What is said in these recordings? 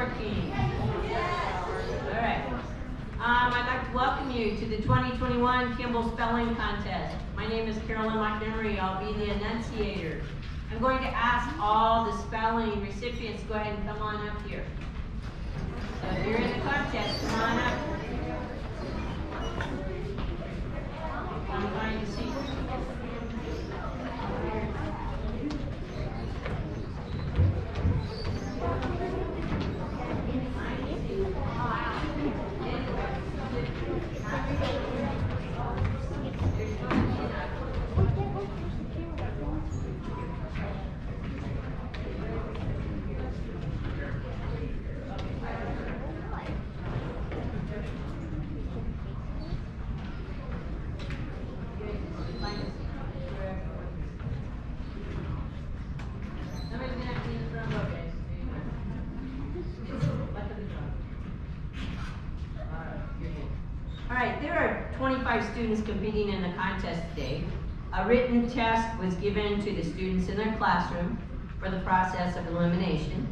working? All right. I'd like to welcome you to the 2021 Kimball Spelling Contest. My name is Carolyn Montgomery. I'll be the enunciator. I'm going to ask all the spelling recipients to go ahead and come on up here. So if you're in the contest, come on up. Come find a seat. Students competing in the contest today. A written test was given to the students in their classroom for the process of elimination.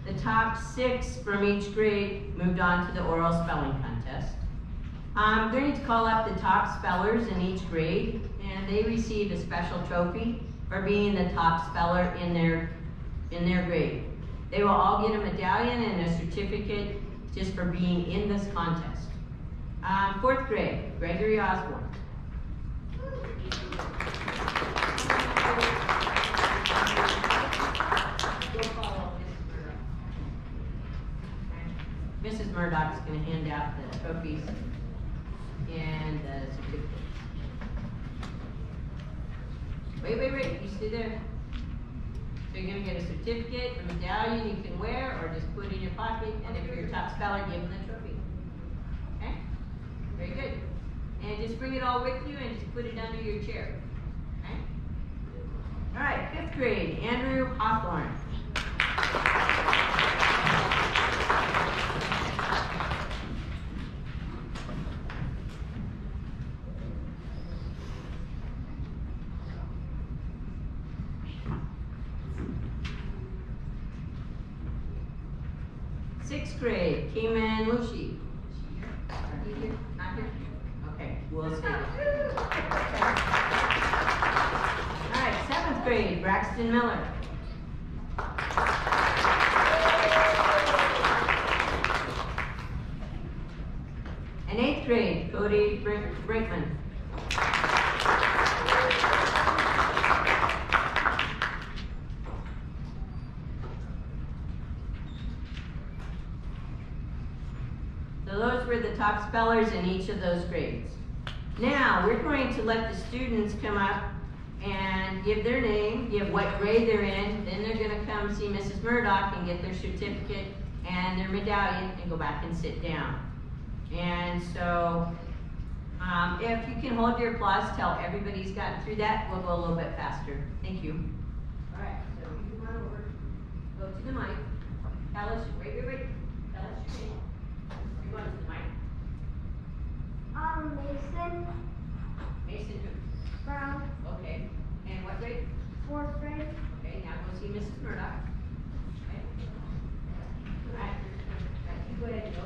The top 6 from each grade moved on to the oral spelling contest. I'm going to call up the top spellers in each grade, and they received a special trophy for being the top speller in their grade. They will all get a medallion and a certificate just for being in this contest. 4th grade, Gregory Osborne. Mrs. Murdoch is going to hand out the trophies and the certificates. Wait, you stay there. So you're going to get a certificate, a medallion you can wear or just put in your pocket, and if you're a top speller, give them the trophy. Okay? Very good. And just bring it all with you and just put it under your chair. Okay? All right, 5th grade, Andrew Hawthorne. Sixth grade, Cayman Lucy. Not here? Okay, we'll see. All right, 7th grade, Braxton Miller. And 8th grade, Cody Brinkman. So those were the top spellers in each of those grades. Now, we're going to let the students come up and give their name, give what grade they're in, then they're going to come see Mrs. Murdoch and get their certificate and their medallion and go back and sit down. And so, if you can hold your applause till everybody's gotten through that, we'll go a little bit faster. Thank you. All right, so you can run over, go to the mic, tell us, wait, tell us your name. You're going to the mic. Mason. Mason who? Brown. Okay. And what grade? 4th grade. Okay, now go see Mrs. Murdoch. Okay. All right. You go ahead and go.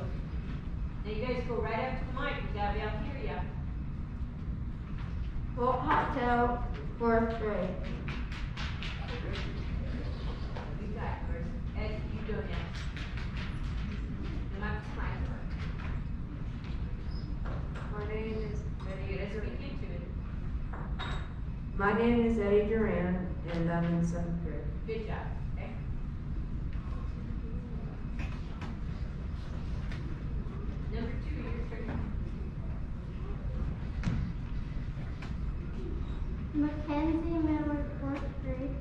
Now you guys go right up to the mic. We gotta be able to hear ya. Walt Hotel, 4th grade. You got it first. Ed, you go next. And I'm trying to work. My name is My name is Eddie Duran, and I'm in 7th grade. Good job. Okay. Number 2, your turn. Mackenzie Miller, 4th grade.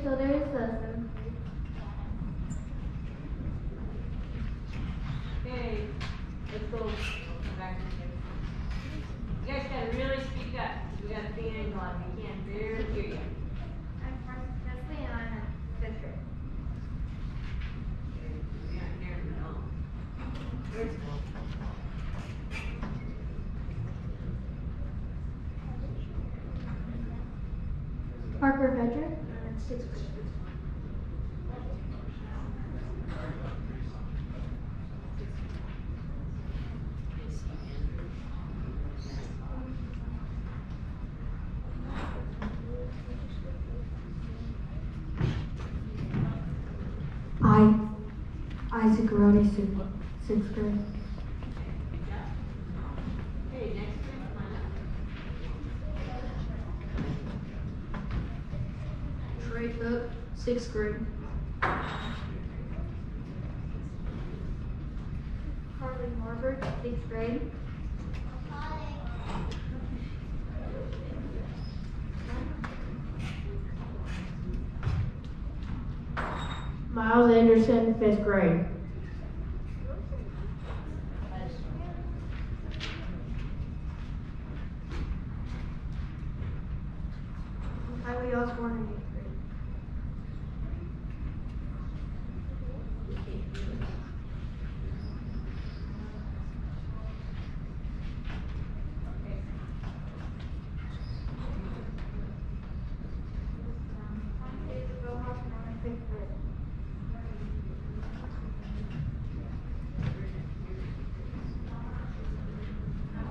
So there's the Okay, let's go. We'll come back to you. You guys gotta really speak up. We got a fan on. We can't barely hear you. Parker Frederick. Sixth grade. Isaac Aroni, sixth grade. Okay, next group, come on up. Trey Cook, sixth grade. Harley Norbert, sixth grade. Miles Anderson, fifth grade. Kylie Osborne, eighth grade.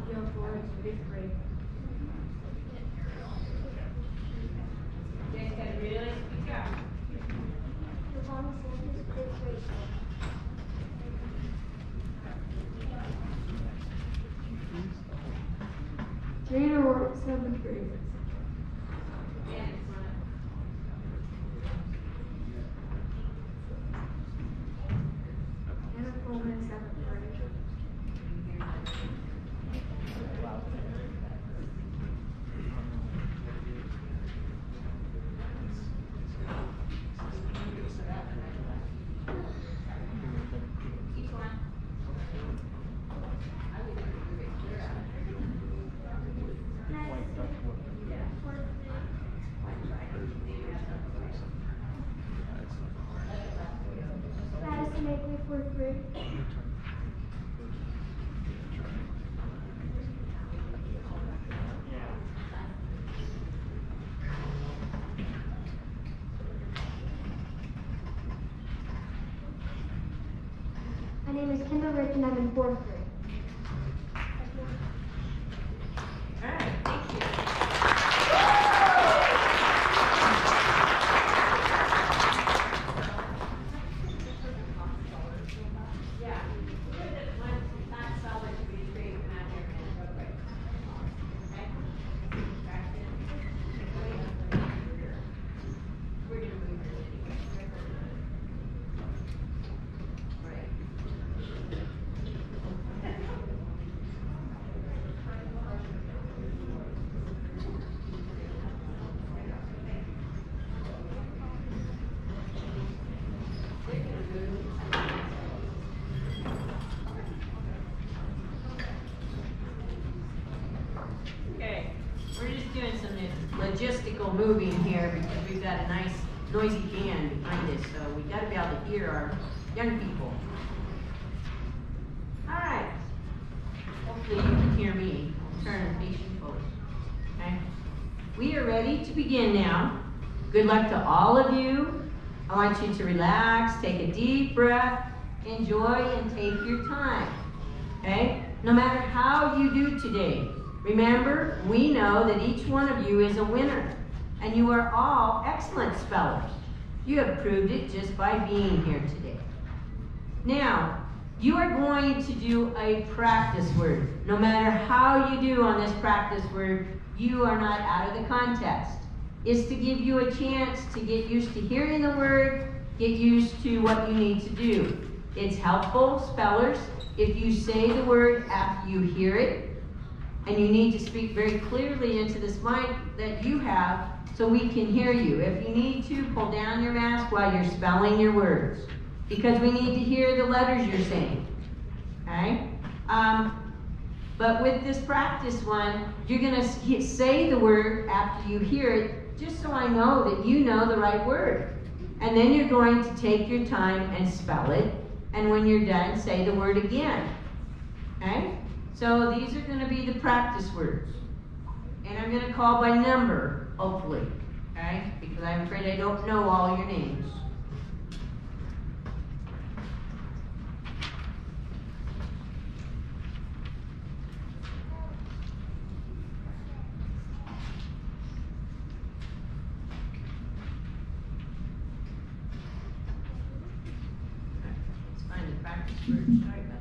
Joe Flores, fifth grade. You guys gotta really speak up. Jada Ward, seventh grade. Again, come on up. Anna Coleman, seventh grade. Keep going. Madison Baker, fourth grade. My name is Kimball Rich and I'm in fourth grade. All right, thank you. Yeah, good that once it's not solid to be straight, come out here and go right. Okay? Back in. We're gonna move it anyway. Right. Okay, we're just doing some logistical moving here because we've got a nice noisy band behind us, so we gotta be able to hear our young people. All right. Hopefully you can hear me. I'll turn and face you forward. Okay? We are ready to begin now. Good luck to all of you. I want you to relax, take a deep breath, enjoy, and take your time. Okay? No matter how you do today, remember, we know that each one of you is a winner, and you are all excellent spellers. You have proved it just by being here today. Now, you are going to do a practice word. No matter how you do on this practice word, you are not out of the contest. It's to give you a chance to get used to hearing the word, get used to what you need to do. It's helpful, spellers, if you say the word after you hear it, and you need to speak very clearly into this mic that you have so we can hear you. If you need to, pull down your mask while you're spelling your words, because we need to hear the letters you're saying, okay? But with this practice one, you're gonna say the word after you hear it, just so I know that you know the right word. And then you're going to take your time and spell it, and when you're done, say the word again, okay? So these are gonna be the practice words. And I'm gonna call by number, hopefully, okay? okay? Because I'm afraid I don't know all your names. Let's find the practice word. Sorry about that.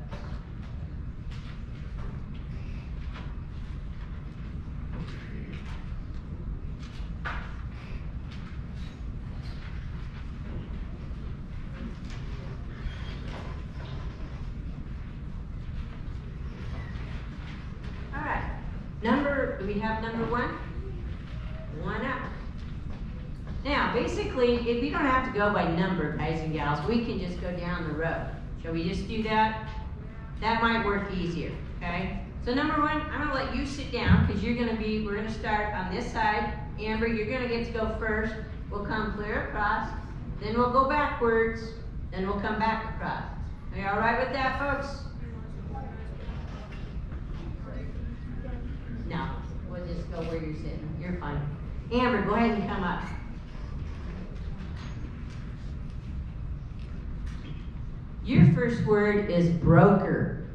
Do we have number one? One up. Now, basically, if we don't have to go by number, guys and gals, we can just go down the road. Shall we just do that? That might work easier, okay? So number one, I'm gonna let you sit down because we're gonna start on this side. Amber, you're gonna get to go first. We'll come clear across, then we'll go backwards, then we'll come back across. Are you all right with that, folks? No, we'll just go where you're sitting. You're fine. Amber, go ahead and come up. Your first word is broker,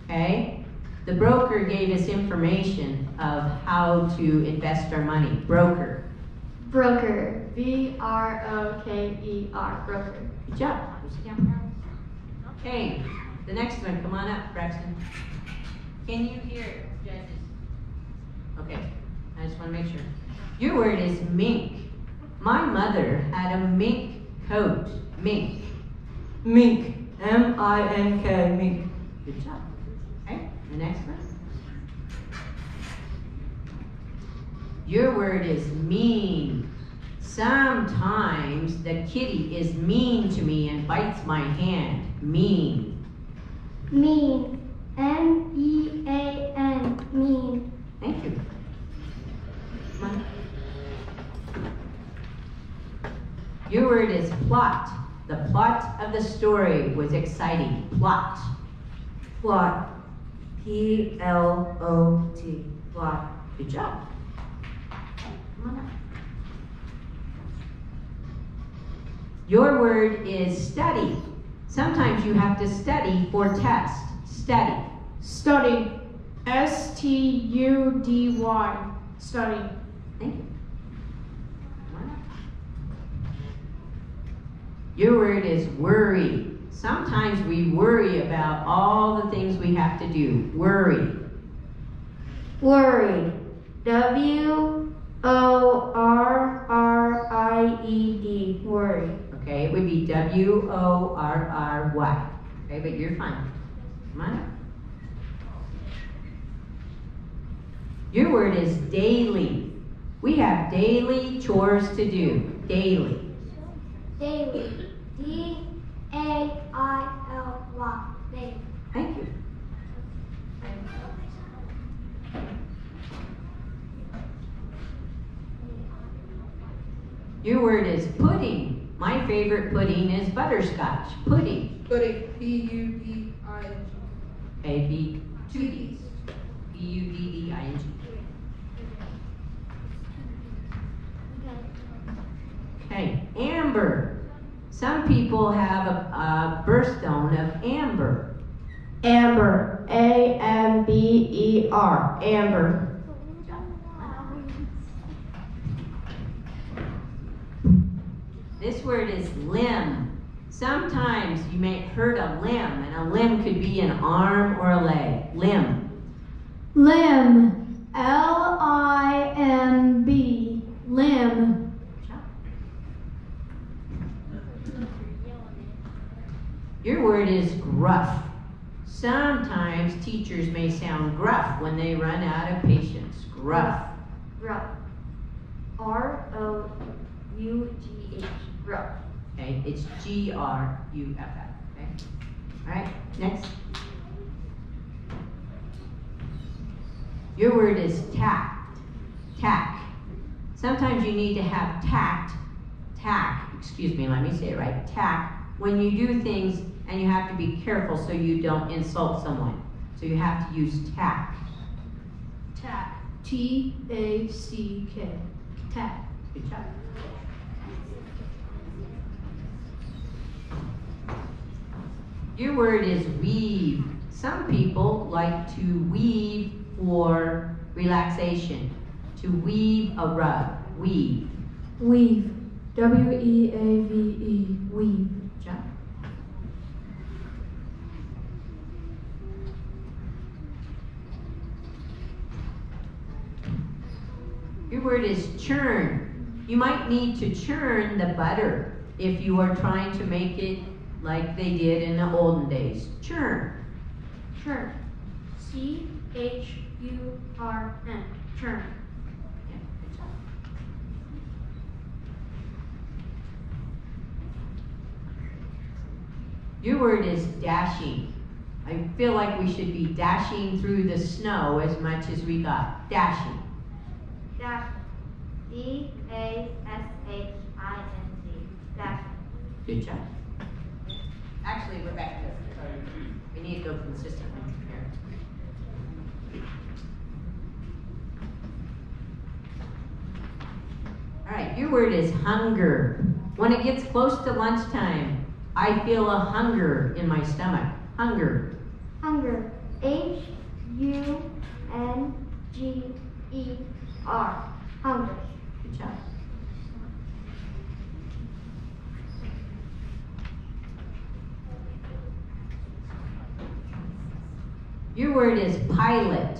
okay? The broker gave us information of how to invest our money. Broker. Broker. B-R-O-K-E-R. Broker. Good job. Okay, the next one. Come on up, Braxton. Can you hear, judges? Okay, I just want to make sure. Your word is mink. My mother had a mink coat. Mink. Mink. M-I-N-K. Mink. Good job. Okay, the next one. Your word is mean. Sometimes the kitty is mean to me and bites my hand. Mean. Mean. M-E-A-N. Mean. Thank you. Come on. Your word is plot. The plot of the story was exciting. Plot. Plot. P-L-O-T. Plot. Good job. Come on up. Your word is study. Sometimes you have to study for test. Study. Study. S-T-U-D-Y. Study. Thank you. Come on up. Your word is worry. Sometimes we worry about all the things we have to do. Worry. Worried. W-O-R-R-I-E-D. Worry. Okay, it would be W-O-R-R-Y. Okay, but you're fine. Come on up. Your word is daily. We have daily chores to do. Daily. Daily. D-A-I-L-Y. Daily. Thank you. Your word is pudding. My favorite pudding is butterscotch. Pudding. Pudding. P-U-D-I-N-G. Okay, B, two D's. P-U-D-D-I-N-G. Okay, amber. Some people have a birthstone of amber. Amber. A-M-B-E-R. Amber. This word is limb. Sometimes you may hurt a limb, and a limb could be an arm or a leg. Limb. Limb. L-I-M-B. Limb. Your word is gruff. Sometimes teachers may sound gruff when they run out of patience. Gruff. Gruff. R-O-U-G-H. Gruff. Okay, it's G-R-U-F-F. Okay. All right, next. Your word is tact. Tact. Sometimes you need to have tact. Excuse me, let me say it right. Tact. When you do things and you have to be careful so you don't insult someone. So you have to use tact. Tack. T-A-C-K. Tack. Good job. Your word is weave. Some people like to weave for relaxation. To weave a rug. Weave. Weave. W-E-A-V-E. Weave. Good job. Your word is churn. You might need to churn the butter if you are trying to make it like they did in the olden days. Churn. Churn. C-H-U-R-N. Churn. Yeah, good job. Your word is dashing. I feel like we should be dashing through the snow as much as we got. Dashing. Dash. D-A-S-H-I-N-G. Dash. Good job. Actually, we're back to we need to go consistently here. All right, your word is hunger. When it gets close to lunchtime, I feel a hunger in my stomach. Hunger. Hunger. H-U-N-G-E-R. Hunger. Good job. Your word is pilot.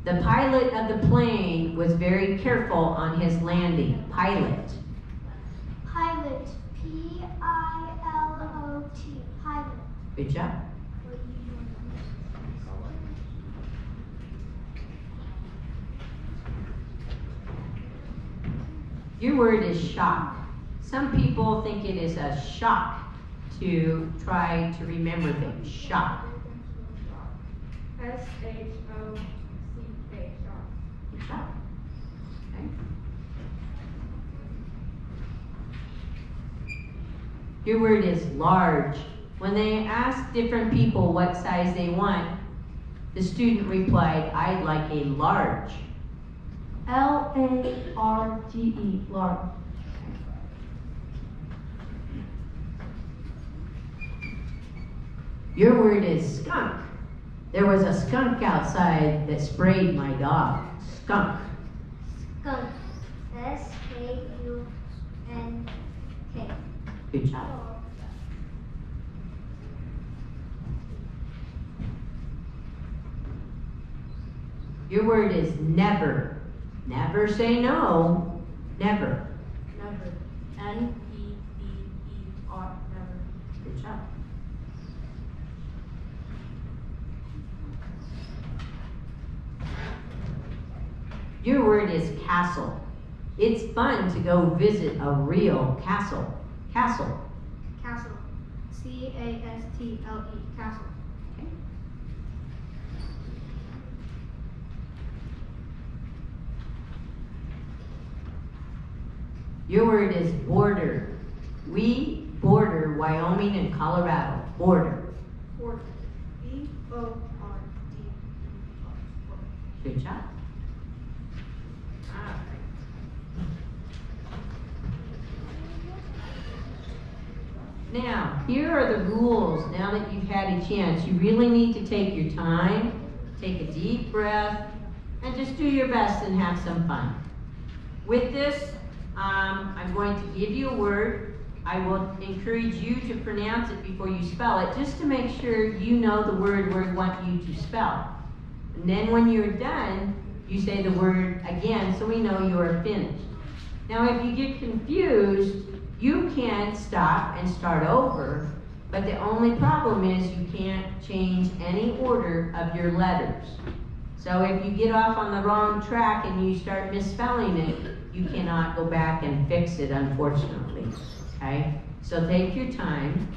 The pilot of the plane was very careful on his landing. Pilot. Pilot. P-I-L-O-T. Pilot. Good job. Your word is shock. Some people think it is a shock to try to remember things. Shock. S-H-O-C-K. Good job. Okay. Your word is large. When they asked different people what size they want, the student replied, I'd like a large. L-A-R-G-E. Large. Your word is skunk. There was a skunk outside that sprayed my dog. Skunk. Skunk. S-K-U-N-K. Good job. Your word is never. Never say no. Never. Never. N-E-V-E-R. Never. Good job. Your word is castle. It's fun to go visit a real castle. Castle. Castle. C-A-S-T-L-E. Castle. Okay. Your word is border. We border Wyoming and Colorado. Border. Border. B-O-R-D-E-R. Good job. All right. Now, here are the rules. Now that you've had a chance, you really need to take your time, take a deep breath, and just do your best and have some fun. With this, I'm going to give you a word. I will encourage you to pronounce it before you spell it, just to make sure you know the word we want you to spell. And then when you're done, you say the word again so we know you are finished. Now, if you get confused, you can stop and start over, but the only problem is you can't change any order of your letters. So if you get off on the wrong track and you start misspelling it, you cannot go back and fix it, unfortunately. Okay? So take your time.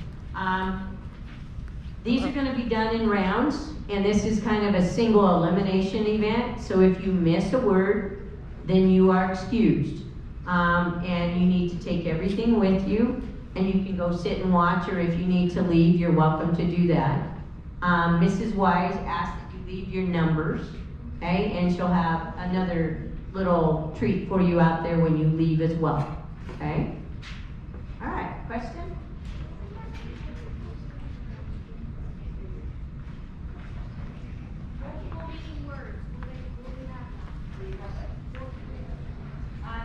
These are going to be done in rounds, and this is kind of a single elimination event. So if you miss a word, then you are excused. And you need to take everything with you, and you can go sit and watch, or if you need to leave, you're welcome to do that. Mrs. Wise asked that you leave your numbers, okay? And she'll have another little treat for you out there when you leave as well. Okay? All right, question?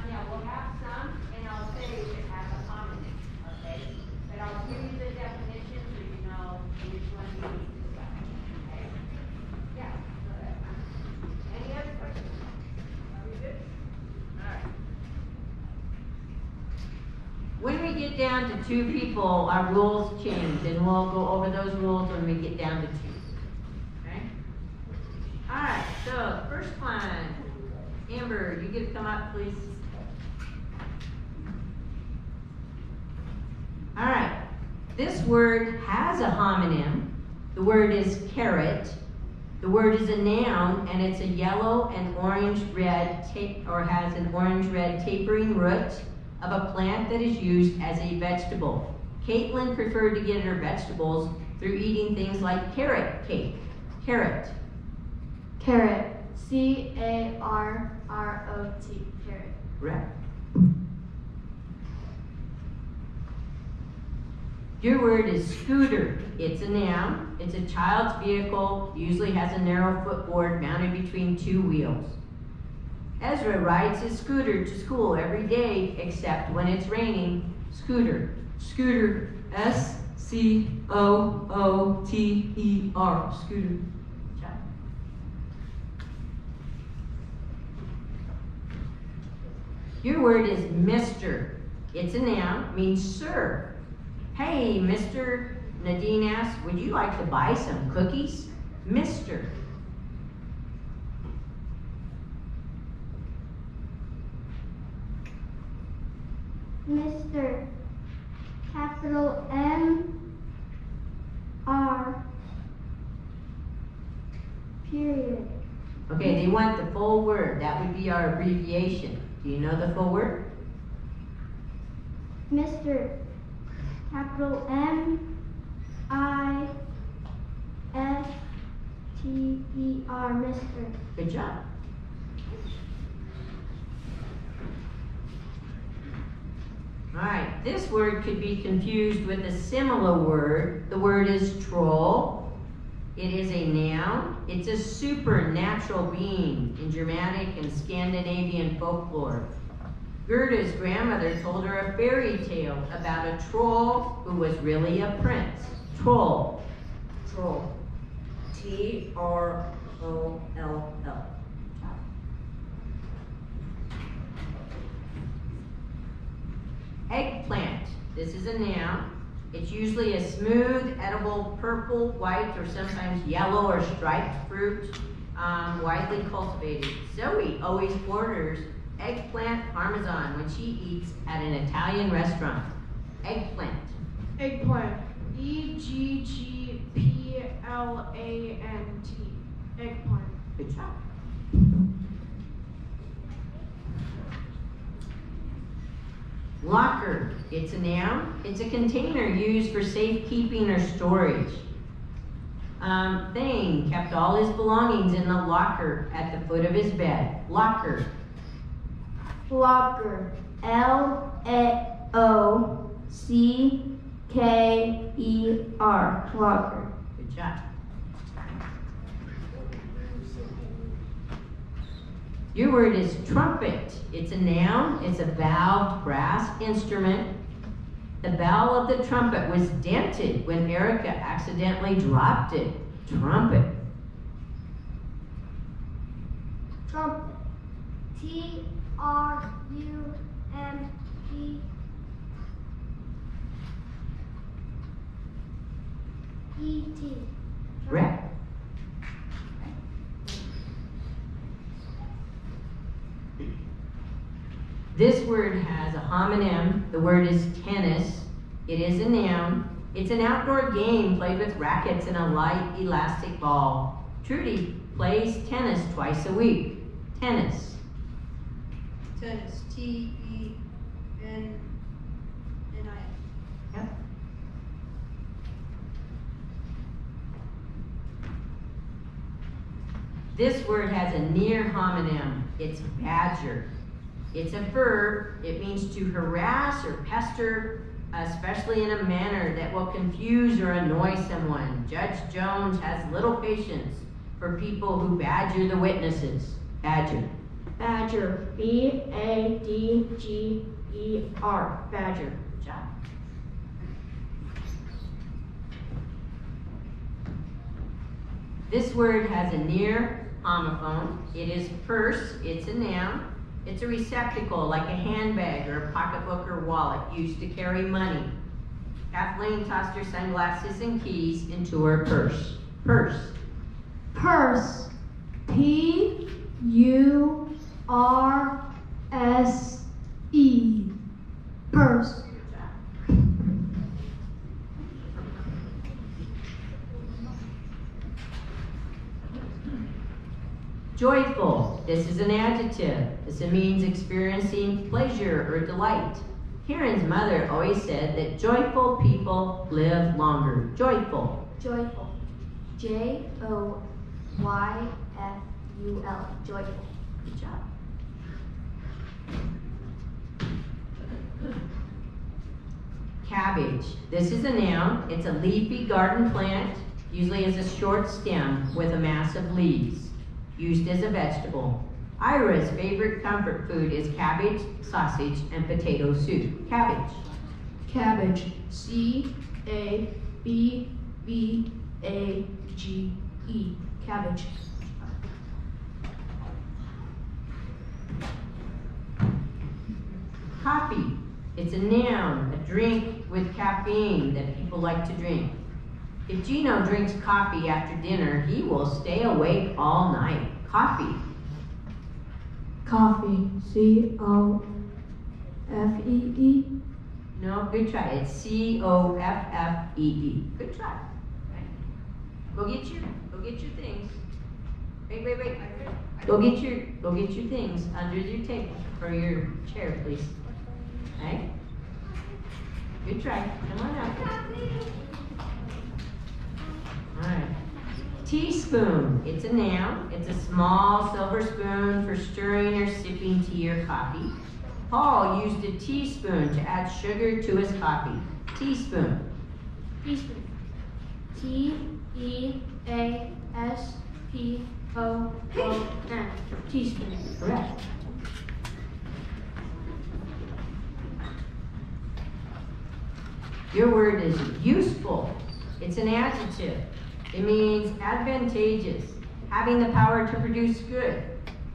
Yeah, we'll have some, and I'll say it has a homonym, okay? But I'll give you the definition so you know which one you need to decide, okay? Yeah, go ahead. Any other questions? Are we good? All right. When we get down to 2 people, our rules change, and we'll go over those rules when we get down to 2. Okay? All right, so first one. Amber, you get to come up, please. All right, this word has a homonym. The word is carrot. The word is a noun, and it's a yellow and orange-red has an orange-red tapering root of a plant that is used as a vegetable. Caitlin preferred to get her vegetables through eating things like carrot cake. Carrot. Carrot. C-A-R-R-O-T. Carrot. Correct. Your word is scooter. It's a noun. It's a child's vehicle, usually has a narrow footboard mounted between 2 wheels. Ezra rides his scooter to school every day except when it's raining. Scooter. Scooter. S-C-O-O-T-E-R. Scooter. Your word is Mr. It's a noun, means sir. Hey, Mr. Nadine asks, would you like to buy some cookies? Mr. Mr. Capital M R period. Okay, they want the full word. That would be our abbreviation. Do you know the full word? Mr. Capital M I S T E R. Mr. Good job. All right, this word could be confused with a similar word. The word is troll. It is a noun. It's a supernatural being in Germanic and Scandinavian folklore. Gerda's grandmother told her a fairy tale about a troll who was really a prince. Troll. Troll. T-R-O-L-L. Eggplant. This is a noun. It's usually a smooth, edible, purple, white, or sometimes yellow or striped fruit, widely cultivated. Zoe always orders eggplant parmesan when she eats at an Italian restaurant. Eggplant. Eggplant. E-G-G-P-L-A-N-T. Eggplant. Good job. Locker. It's a noun. It's a container used for safekeeping or storage. Thane kept all his belongings in the locker at the foot of his bed. Locker. Locker. L-A-O-C-K-E-R. Locker. Good job. Your word is trumpet. It's a noun. It's a valved brass instrument. The bell of the trumpet was dented when Erica accidentally dropped it. Trumpet. Trumpet. T-R-U-M-P-E-T. Correct. This word has a homonym. The word is tennis. It is a noun. It's an outdoor game played with rackets and a light elastic ball. Trudy plays tennis twice a week. Tennis. Tennis. T-E-N-N-I-S. Yep. This word has a near homonym. It's badger. It's a verb. It means to harass or pester, especially in a manner that will confuse or annoy someone. Judge Jones has little patience for people who badger the witnesses. Badger. Badger. B-A-D-G-E-R. Badger. Good job. This word has a near homophone. It is purse. It's a noun. It's a receptacle like a handbag or a pocketbook or wallet used to carry money. Kathleen tossed her sunglasses and keys into her purse. Purse. Purse. P-U-R-S-E. Purse. Joyful. This is an adjective. This means experiencing pleasure or delight. Karen's mother always said that joyful people live longer. Joyful. Joyful. J-O-Y-F-U-L. Joyful. Good job. Cabbage. This is a noun. It's a leafy garden plant, usually as a short stem with a mass of leaves, used as a vegetable. Ira's favorite comfort food is cabbage, sausage, and potato soup. Cabbage. Cabbage. C-A-B-B-A-G-E. Cabbage. Coffee. It's a noun, a drink with caffeine that people like to drink. If Gino drinks coffee after dinner, he will stay awake all night. Coffee. Coffee. C-O-F-E-E. No, good try. It's C-O-F-F-E-E. Good try. Right. Go get your things. Wait. Go get your things under your table or your chair, please. Okay? Good try. Come on up. All right. Teaspoon. It's a noun. It's a small silver spoon for stirring or sipping tea or coffee. Paul used a teaspoon to add sugar to his coffee. Teaspoon. Teaspoon. T-E-A-S-P-O-O-N. Teaspoon. Correct. Your word is useful. It's an adjective. It means advantageous, having the power to produce good.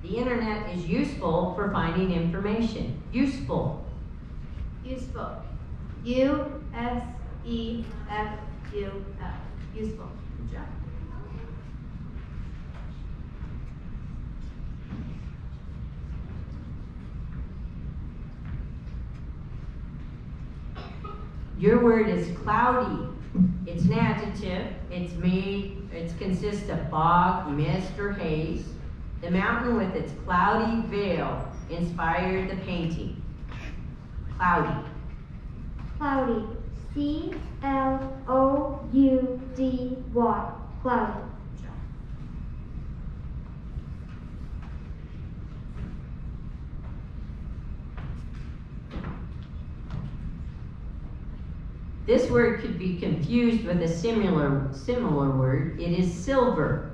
The internet is useful for finding information. Useful. Useful. U-S-E-F-U-L. Useful. Good job. Your word is cloudy. It's an adjective. It consists of fog, mist, or haze. The mountain with its cloudy veil inspired the painting. Cloudy. Cloudy. C-L-O-U-D-Y. Cloudy. Good job. This word could be confused with a similar word. It is silver.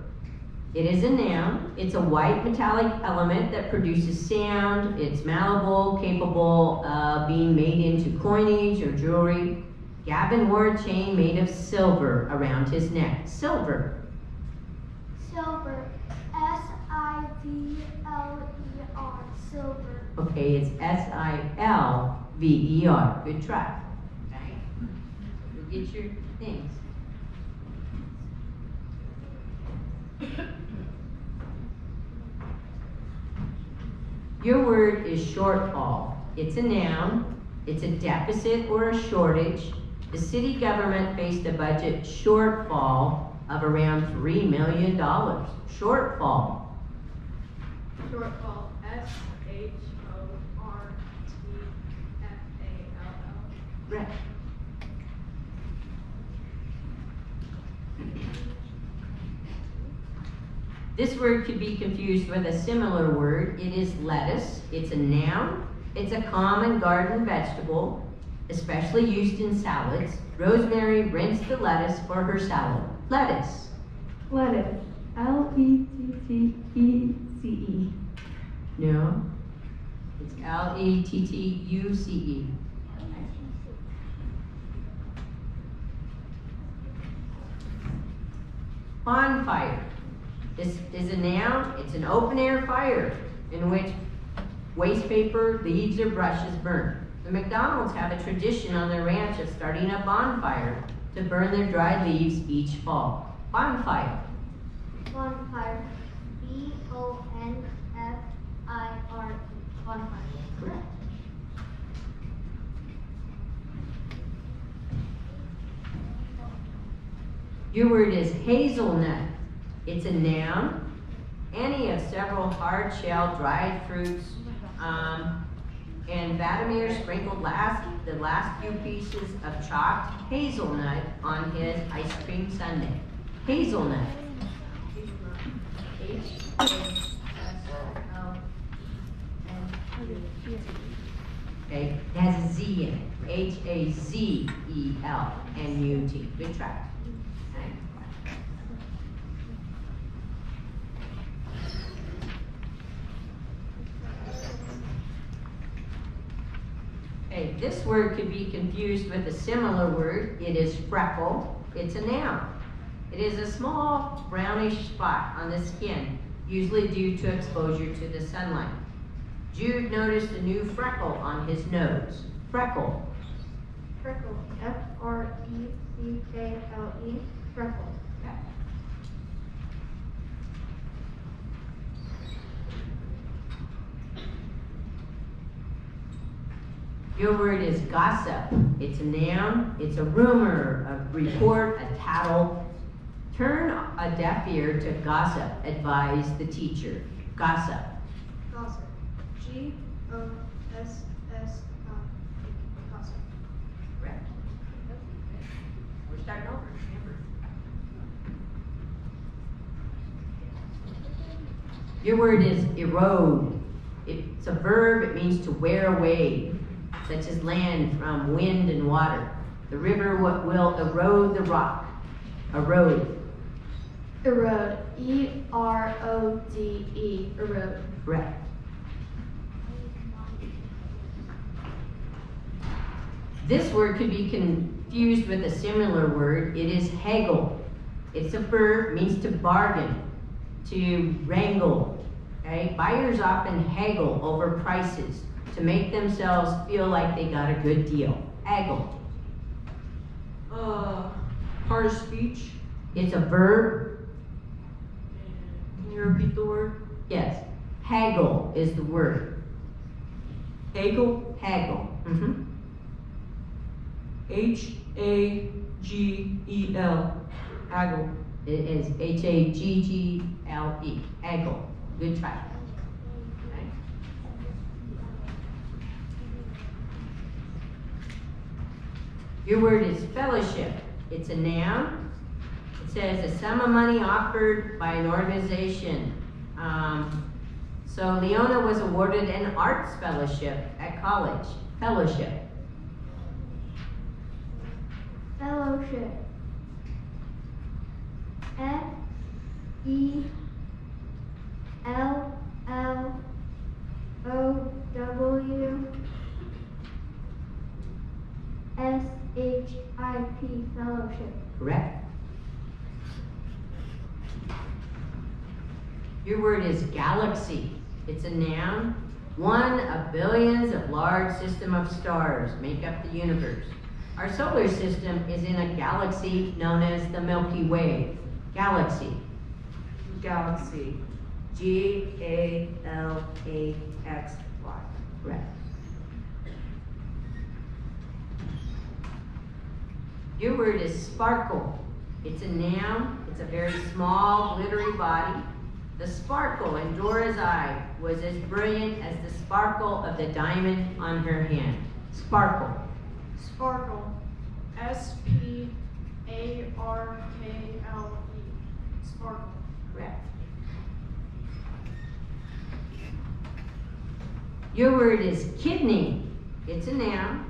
It is a noun. It's a white metallic element that produces sound. It's malleable, capable of being made into coinage or jewelry. Gavin wore a chain made of silver around his neck. Silver. Silver. S-I-V-L-E-R. Silver. Okay, it's S-I-L-V-E-R. Good try. Okay. You'll get your things. Your word is shortfall. It's a noun. It's a deficit or a shortage. The city government faced a budget shortfall of around $3 million. Shortfall. Shortfall. S-H-O-R-T-F-A-L-L. Right. This word could be confused with a similar word. It is lettuce. It's a noun. It's a common garden vegetable, especially used in salads. Rosemary rinsed the lettuce for her salad. Lettuce. Lettuce. L-E-T-T-E-C-E. No. It's L-E-T-T-U-C-E. Bonfire. This is a noun. It's an open-air fire in which waste paper, leaves, or brushes burn. The McDonald's have a tradition on their ranch of starting a bonfire to burn their dried leaves each fall. Bonfire. Bonfire. B-O-N-F-I-R-E. Bonfire. Correct. Your word is hazelnut. It's a noun. Any of several hard-shelled dried fruits, and Vladimir sprinkled the last few pieces of chopped hazelnut on his ice cream sundae. Hazelnut. Okay, it has a Z in it. H-A-Z-E-L-N-U-T. Good try. Okay, this word could be confused with a similar word. It is freckle. It's a noun. It is a small brownish spot on the skin, usually due to exposure to the sunlight. Jude noticed a new freckle on his nose. Freckle. Freckle. F-R-E-C-K-L-E. Freckle. Your word is gossip. It's a noun. It's a rumor, a report, a tattle. Turn a deaf ear to gossip, advised the teacher. Gossip. Gossip. G-O-S-S-I. Gossip. Correct. We're starting over. Remember. Your word is erode. It's a verb. It means to wear away, such as land from wind and water. The river will erode the rock. Erode. Erode. E-R-O-D-E. Erode. Correct. This word could be confused with a similar word. It is haggle. It's a verb, means to bargain, to wrangle. Okay? Buyers often haggle over prices to make themselves feel like they got a good deal. Haggle. Part of speech. It's a verb. Can you repeat the word? Yes. Haggle is the word. Haggle. Haggle. Mm-hmm. H-A-G-E-L. Haggle. It is H-A-G-G-L-E. Haggle. Good try. Okay. Your word is fellowship. It's a noun. It says a sum of money offered by an organization. So Leona was awarded an arts fellowship at college. Fellowship. Fellowship. F-E-L-L-O-W-S-H-I-P. Fellowship. Correct. Your word is galaxy. It's a noun. One of billions of large system of stars make up the universe. Our solar system is in a galaxy known as the Milky Way. Galaxy. Galaxy. G-A-L-A-X-Y. Correct. Your word is sparkle. It's a noun. It's a very small, glittery body. The sparkle in Dora's eye was as brilliant as the sparkle of the diamond on her hand. Sparkle. Sparkle. S-P-A-R-K-L-E. Sparkle. Correct. Your word is kidney. It's a noun.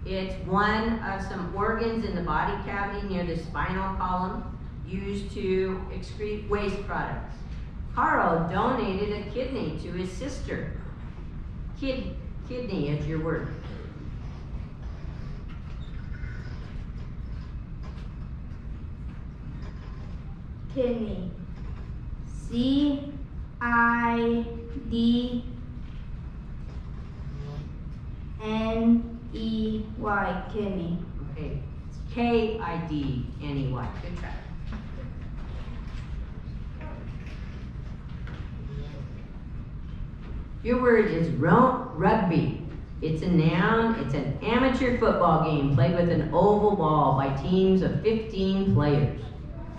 It's one of some organs in the body cavity near the spinal column used to excrete waste products. Carl donated a kidney to his sister. Kidney is your word. Kidney. C-I-D-N-E-Y. Kidney. Okay, it's K-I-D-N-E-Y. Good try. Your word is rugby. It's a noun. It's an amateur football game played with an oval ball by teams of 15 players.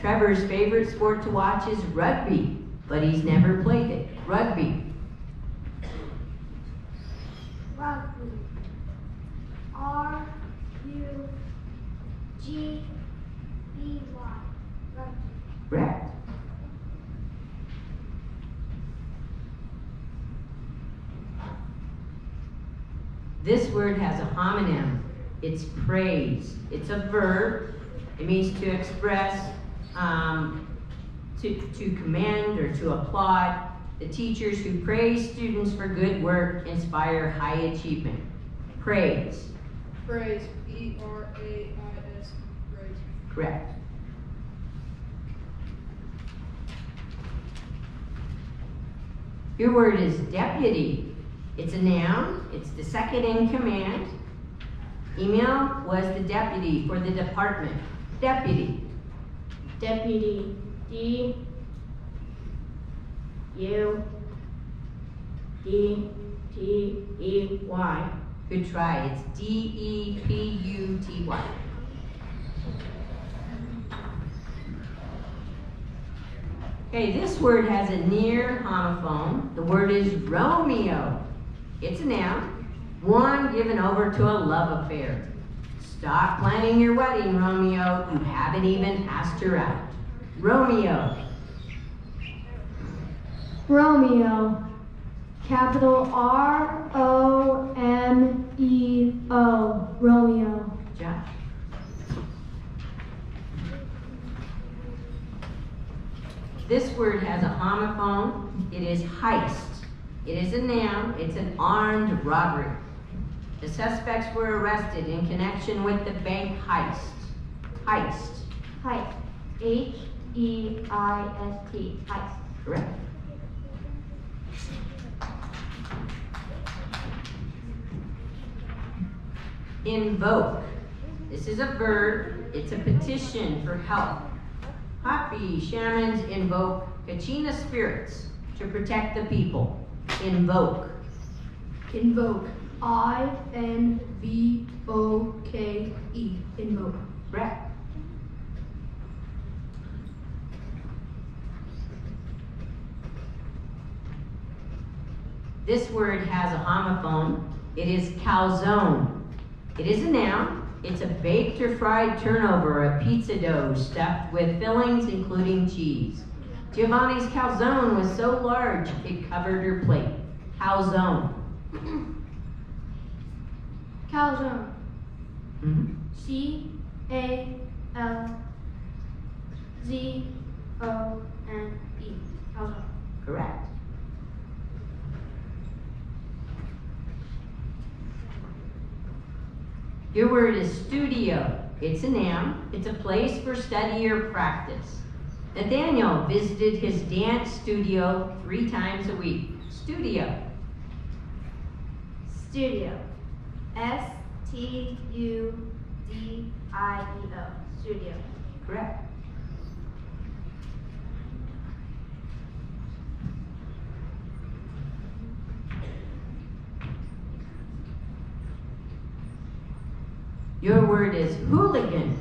Trevor's favorite sport to watch is rugby, but he's never played it. Rugby. Rugby. R-U-G-B-Y. Rugby. Correct. This word has a homonym. It's praise. It's a verb. It means to express, to commend or to applaud. The teachers who praise students for good work inspire high achievement. Praise. Praise. E-R-A-I-S. Praise. Correct. Your word is deputy. It's a noun. It's the second in command. Emil was the deputy for the department. Deputy. Deputy. D-U-D-T-E-Y. Good try. It's D-E-P-U-T-Y. Okay, this word has a near homophone. The word is Romeo. It's a noun. One given over to a love affair. Stop planning your wedding, Romeo. You haven't even asked her out. Romeo. Romeo. Capital R-O-M-E-O. Romeo. Josh. This word has a homophone. It is heist. It is a noun. It's an armed robbery. The suspects were arrested in connection with the bank heist. Heist. Heist. H-E-I-S-T. Heist. Correct. Invoke. This is a verb. It's a petition for help. Hoppy shamans invoke Kachina spirits to protect the people. Invoke. Invoke. I-N-V-O-K-E. Invoke. Correct. This word has a homophone. It is calzone. It is a noun. It's a baked or fried turnover of pizza dough stuffed with fillings including cheese. Giovanni's calzone was so large it covered her plate. Calzone. Calzone. Mm-hmm. C-A-L-Z-O-N-E. Calzone. Correct. Your word is studio. It's a noun. It's a place for study or practice. Nathaniel visited his dance studio 3 times a week. Studio. Studio. S-T-U-D-I-E-O. Studio. Correct. Your word is hooligan.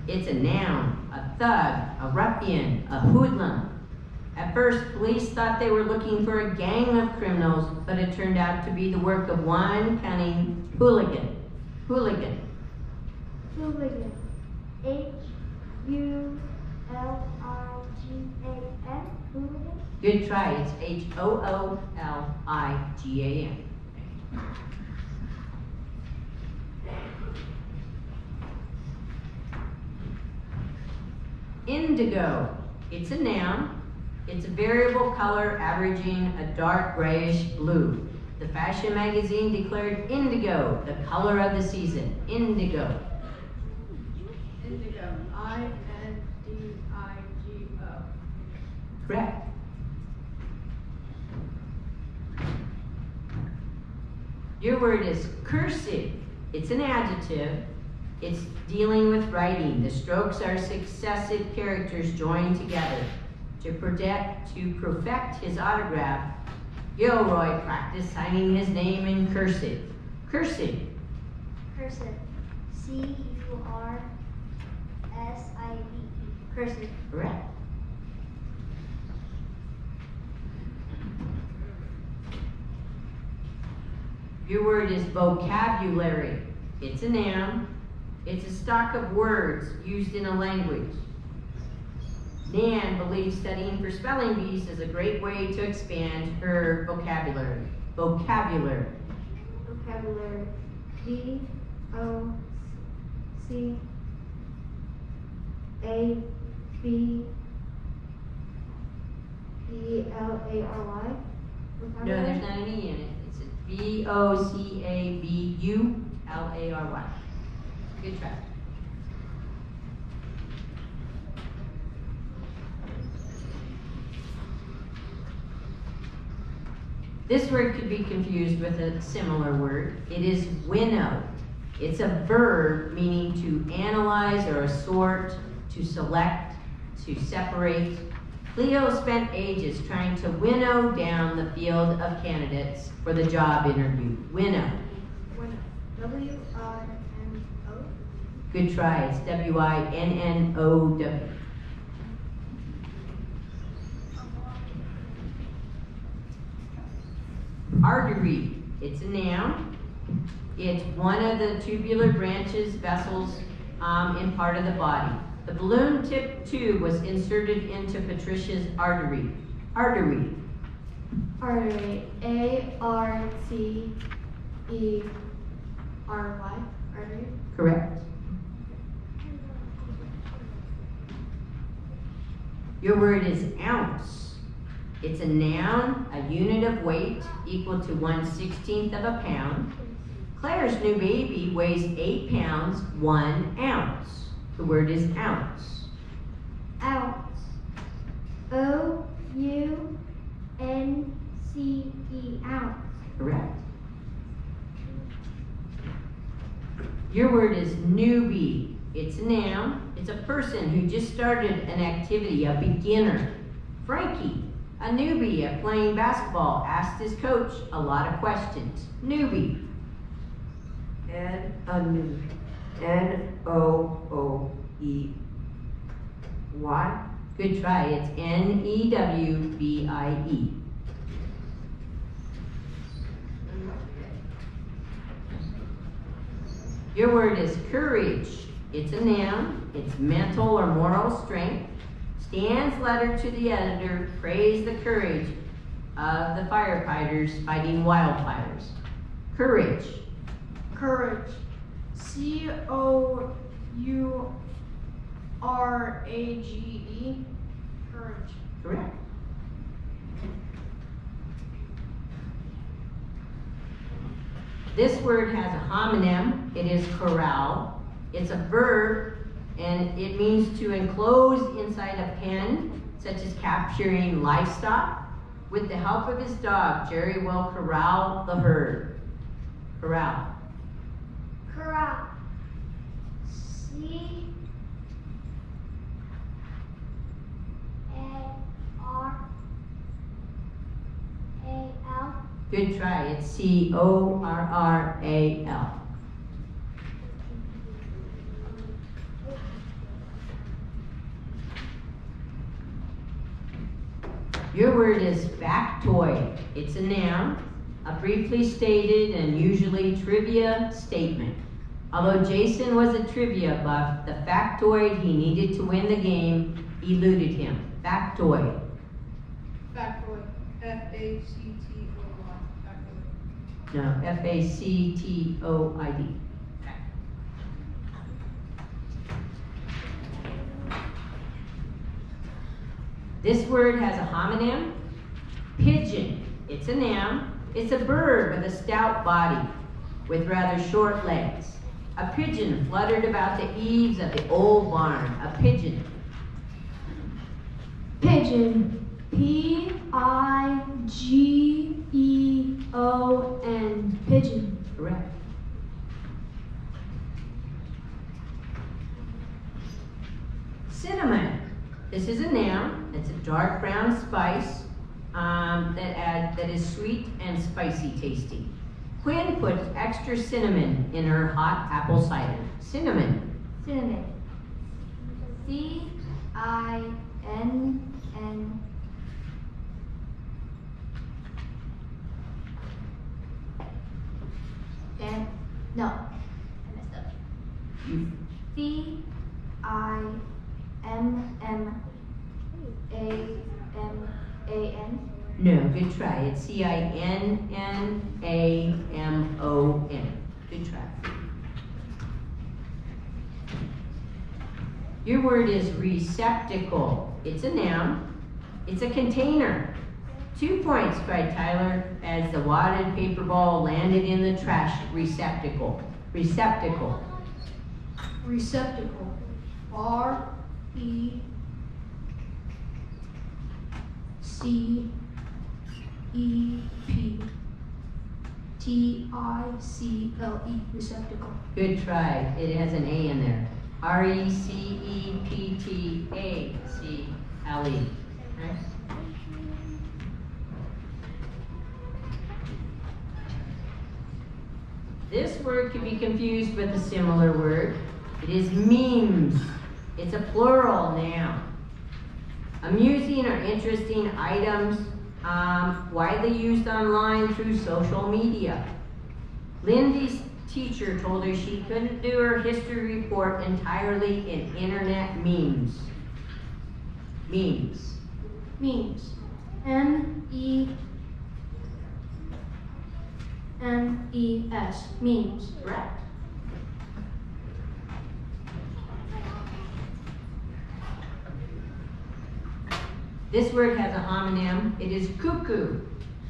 It's a noun, a thug, a ruffian, a hoodlum. At first, police thought they were looking for a gang of criminals, but it turned out to be the work of one cunning hooligan. Hooligan. Hooligan. H-U-L-I-G-A-N. Hooligan. Good try. It's H-O-O-L-I-G-A-N. Indigo. It's a noun. It's a variable color averaging a dark grayish blue. The fashion magazine declared indigo the color of the season. Indigo. Indigo. I-N-D-I-G-O. Correct. Your word is cursive. It's an adjective. It's dealing with writing. The strokes are successive characters joined together. To perfect his autograph, Gilroy practiced signing his name in cursive. Cursive. Cursive. C-U-R-S-I-V-E. Cursive. Correct. Your word is vocabulary. It's a noun. It's a stock of words used in a language. Nan believes studying for spelling bees is a great way to expand her vocabulary. Vocabulary. Vocabulary. V-O-C-A-B-E-L-A-R-Y. No, there's not an E in it. It's a V-O-C-A-B-U-L-A-R-Y. Good try. This word could be confused with a similar word. It is winnow. It's a verb meaning to analyze or assort, to select, to separate. Cleo spent ages trying to winnow down the field of candidates for the job interview. Winnow. W-I-N-O. Good try. It's W-I-N-N-O-W. Artery. It's a noun. It's one of the tubular branches, vessels in part of the body. The balloon tip tube was inserted into Patricia's artery. Artery. Artery. A-R-T-E-R-Y. Artery. Correct. Your word is ounce. It's a noun, a unit of weight equal to 1/16 of a pound. Claire's new baby weighs 8 pounds, 1 ounce. The word is ounce. Ounce. O-U-N-C-E. Ounce. Correct. Your word is newbie. It's a noun. It's a person who just started an activity, a beginner. Frankie, a newbie at playing basketball, asked his coach a lot of questions. Newbie. N-O-O-E-Y. Good try. It's N-E-W-B-I-E. Your word is courage. It's a noun. It's mental or moral strength. Stan's letter to the editor praised the courage of the firefighters fighting wildfires. Courage. Courage. C-O-U-R-A-G-E. Courage. Correct. This word has a homonym. It is corral. It's a verb, and it means to enclose inside a pen, such as capturing livestock. With the help of his dog, Jerry will corral the herd. Corral. Corral. C-A-R-A-L. Good try. It's C-O-R-R-A-L. Your word is factoid. It's a noun, a briefly stated and usually trivia statement. Although Jason was a trivia buff, the factoid he needed to win the game eluded him. Factoid. Factoid. F-A-C-T-O-I. Factoid. No, F-A-C-T-O-I-D. This word has a homonym. Pigeon. It's a noun. It's a bird with a stout body with rather short legs. A pigeon fluttered about the eaves of the old barn. A pigeon. Pigeon. Pigeon. Pigeon. Correct. Cinnamon. This is a noun. It's a dark brown spice that is sweet and spicy tasting. Quinn puts extra cinnamon in her hot apple cider. Cinnamon. Cinnamon. C-I-N-N. No, I messed up. C-I-M-M-A-M-A-N. No, good try. It's C-I-N-N-A-M-O-N. Good try. Your word is receptacle. It's a noun. It's a container. 2 points, cried Tyler, as the wadded paper ball landed in the trash receptacle. Receptacle. Receptacle. R-E-C-E-P-T-I-C-L-E. Receptacle. Good try. It has an A in there. R-E-C-E-P-T-A-C-L-E. Right? This word can be confused with a similar word. It is memes. It's a plural noun. Amusing or interesting items widely used online through social media. Lindy's teacher told her she couldn't do her history report entirely in internet memes. Memes. Memes. M-E-M-E-S. Memes. Correct. This word has a homonym. It is cuckoo.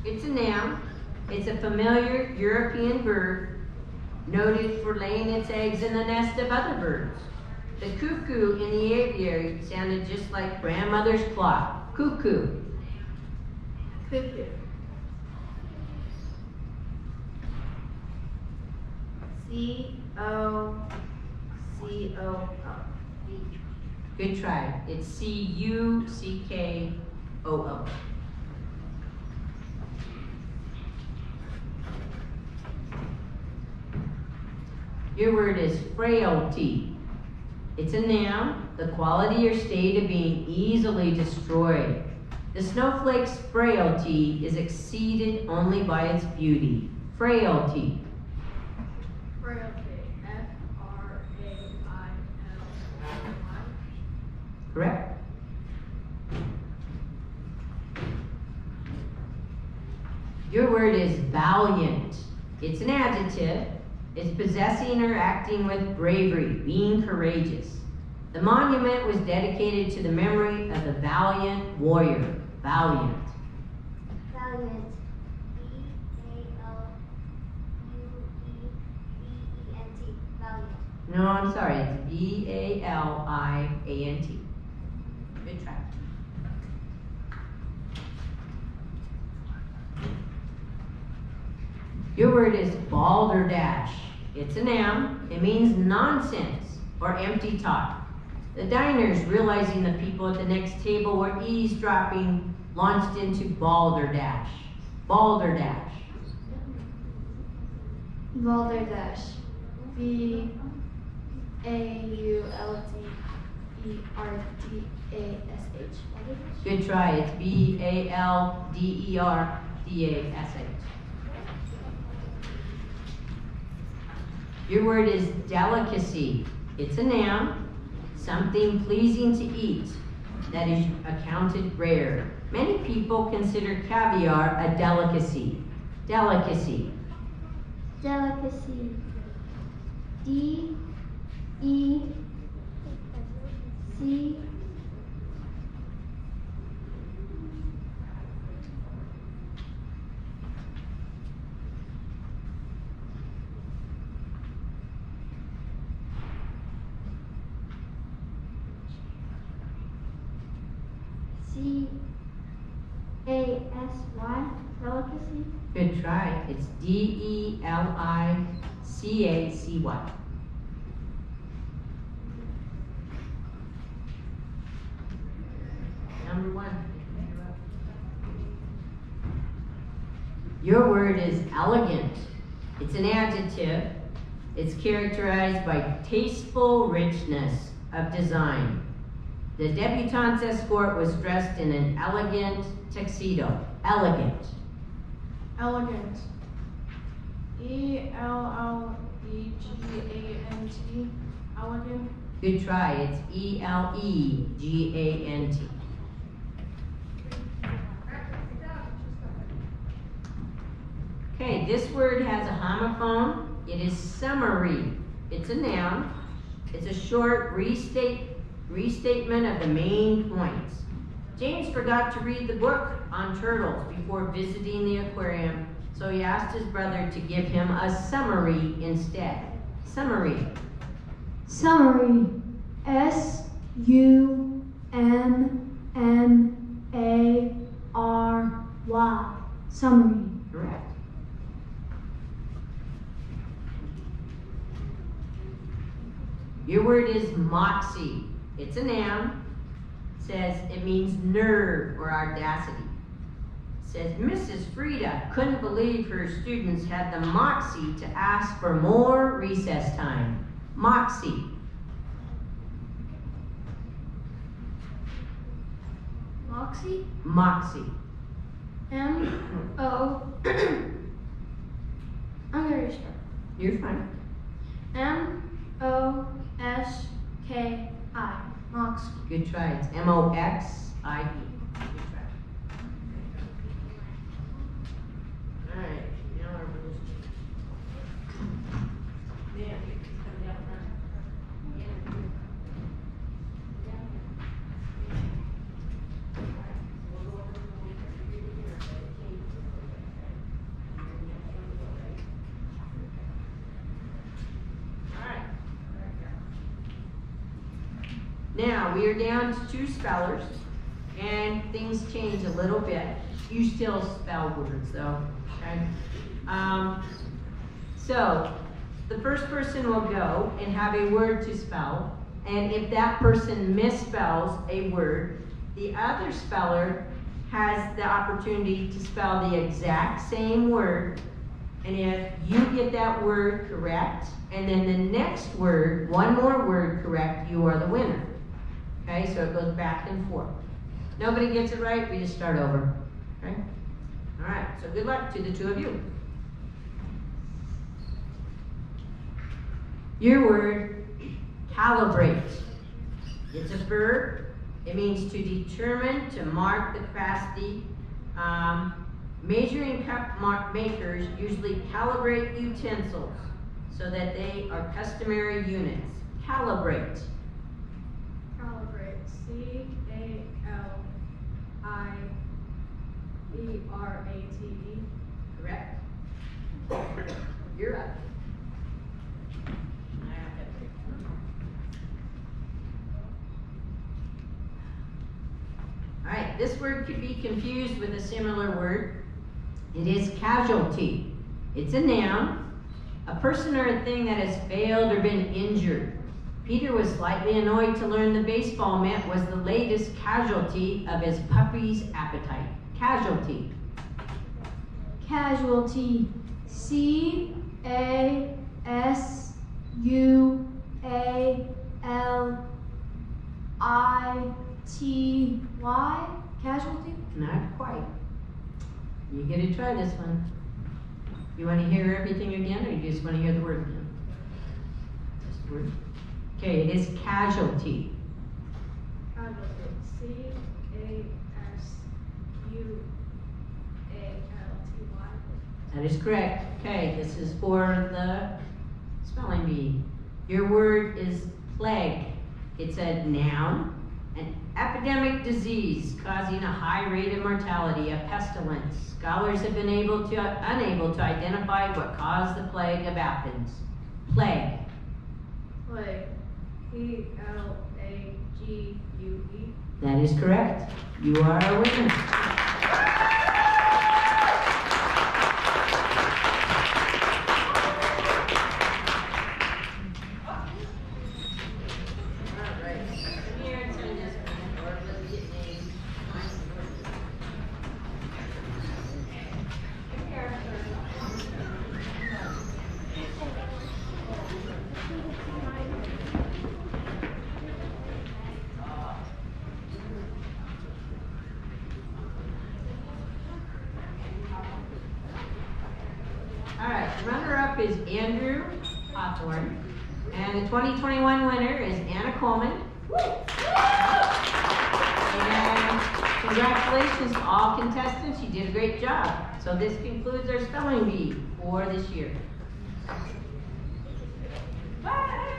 It's a noun. It's a familiar European bird noted for laying its eggs in the nest of other birds. The cuckoo in the aviary sounded just like grandmother's clock. Cuckoo. Cuckoo. C-O-C-O-O. Good try. It's C-U-C-K-O-O. Your word is frailty. It's a noun, the quality or state of being easily destroyed. The snowflake's frailty is exceeded only by its beauty. Frailty. Frailty. F-R-A-I-L-T-Y. Correct? Your word is valiant. It's an adjective. It's possessing or acting with bravery, being courageous. The monument was dedicated to the memory of the valiant warrior. Valiant. Valiant. V-A-L-U-E-B-E-N-T. Valiant. No, I'm sorry. It's V-A-L-I-A-N-T. Good try. Your word is balderdash. It's a noun. It means nonsense or empty talk. The diners, realizing the people at the next table were eavesdropping, launched into balderdash. Balderdash. Balderdash. B-A-U-L-D-E-R-D-A-S-H. Good try. It's B-A-L-D-E-R-D-A-S-H. Your word is delicacy. It's a noun, something pleasing to eat that is accounted rare. Many people consider caviar a delicacy. Delicacy. Delicacy. D-E-C Delicacy. Good try. It's Delicacy. Number 1. Your word is elegant. It's an adjective. It's characterized by tasteful richness of design. The debutante's escort was dressed in an elegant tuxedo. Elegant. Elegant. E-L-L-E-G-A-N-T. Elegant. Good try. It's E-L-E-G-A-N-T. Okay, this word has a homophone. It is summary. It's a noun. It's a short restatement of the main points. James forgot to read the book on turtles before visiting the aquarium, so he asked his brother to give him a summary instead. Summary. Summary. S-U-M-M-A-R-Y. Summary. Correct. Your word is moxie. It's a noun. It says it means nerve or audacity. It says Mrs. Frieda couldn't believe her students had the moxie to ask for more recess time. Moxie. Moxie. Moxie. M-O. I'm gonna restart. You're fine. M-O-S-K-I. Moxie. Good try. It's M-O-X-I-E. Good try. All right. Now our rules change. Yeah, come down front. Now, we are down to 2 spellers, and things change a little bit. You still spell words, though, okay? So, the first person will go and have a word to spell, and if that person misspells a word, the other speller has the opportunity to spell the exact same word, and if you get that word correct, and then the next word, one more word correct, you are the winner. Okay, so it goes back and forth. Nobody gets it right, we just start over. Okay? All right, so good luck to the 2 of you. Your word, calibrate. It's a verb. It means to determine, to mark the capacity. Measuring cup makers usually calibrate utensils so that they are customary units. Calibrate. Calibrate. C-A-L-I-B-R-A-T-E. Correct. You're up. All right, this word could be confused with a similar word. It is casualty. It's a noun, a person or a thing that has failed or been injured. Peter was slightly annoyed to learn the baseball mitt was the latest casualty of his puppy's appetite. Casualty. Casualty. C-A-S-U-A-L-I-T-Y. Casualty? Not quite. You get to try this one. You want to hear everything again, or you just want to hear the word again? Just the word. Okay, it is casualty. Casualty. C-A-S-U-A-L-T-Y. That is correct. Okay, this is for the spelling bee. Your word is plague. It's a noun, an epidemic disease causing a high rate of mortality, a pestilence. Scholars have been unable to identify what caused the plague of Athens. Plague. Plague. P-L-A-G-U-E. That is correct. You are a winner. is Andrew Hawthorne. And the 2021 winner is Anna Coleman. And congratulations to all contestants. You did a great job. So this concludes our spelling bee for this year. Bye.